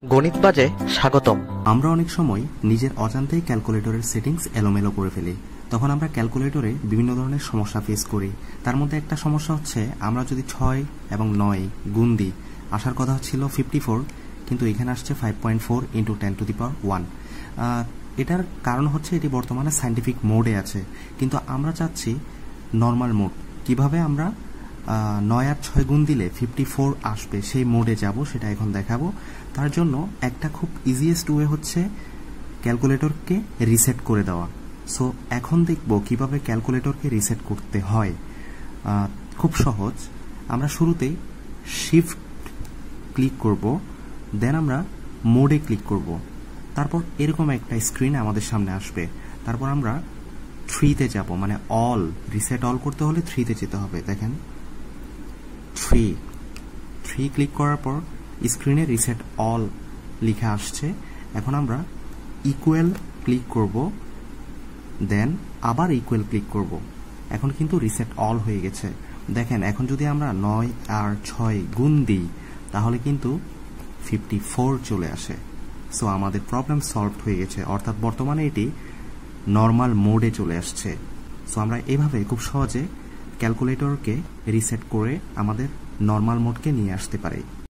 গণিতবাজে স্বাগতম। আমরা অনেক সময় নিজের অজান্তেই ক্যালকুলেটরের সেটিংস এলোমেলো করে ফেলি। তখন আমরা ক্যালকুলেটরে বিভিন্ন ধরনের সমস্যা ফেস করি। তার মধ্যে একটা সমস্যা হচ্ছে, আমরা যদি 6 এবং 9 গুণ দিই, আসার কথা ছিল 54, কিন্তু এখানে আসছে 5.4 × 10⁻1। এটার কারণ হচ্ছে এটি বর্তমানে সায়েন্টিফিক মোডে আছে, কিন্তু আমরা চাচ্ছি নর্মাল মোড। কিভাবে আমরা 9 আর 6 গুণ দিলে 54 আসবে সেই মোডে যাব, সেটা এখন দেখাবো। তার জন্য একটা খুব ইজিয়েস্ট ওয়ে হচ্ছে ক্যালকুলেটরকে রিসেট করে দেওয়া। সো এখন দেখব কিভাবে ক্যালকুলেটরকে রিসেট করতে হয়। খুব সহজ। আমরা শুরুতেই শিফট ক্লিক করব, দেন আমরা মোডে ক্লিক করব। তারপর এরকম একটা স্ক্রিন আমাদের সামনে আসবে। তারপর আমরা 3-তে যাব, মানে অল, রিসেট অল করতে হলে 3-তে যেতে হবে। দেখেন 3 ক্লিক করার পর স্ক্রিনে রিসেট অল লেখা আসছে। এখন আমরা ইকুয়াল ক্লিক করব, দেন আবার ইকুয়াল ক্লিক করব। এখন কিন্তু রিসেট অল হয়ে গেছে। দেখেন এখন যদি আমরা 9 আর 6 গুণ দিই, তাহলে কিন্তু 54 চলে আসে। সো আমাদের প্রবলেম সলভড হয়ে গেছে, অর্থাৎ বর্তমানে এটি নর্মাল মোডে চলে আসছে। সো আমরা এভাবে খুব সহজে ক্যালকুলেটরকে রিসেট করে আমাদের নর্মাল মোডকে নিয়ে আসতে পারি।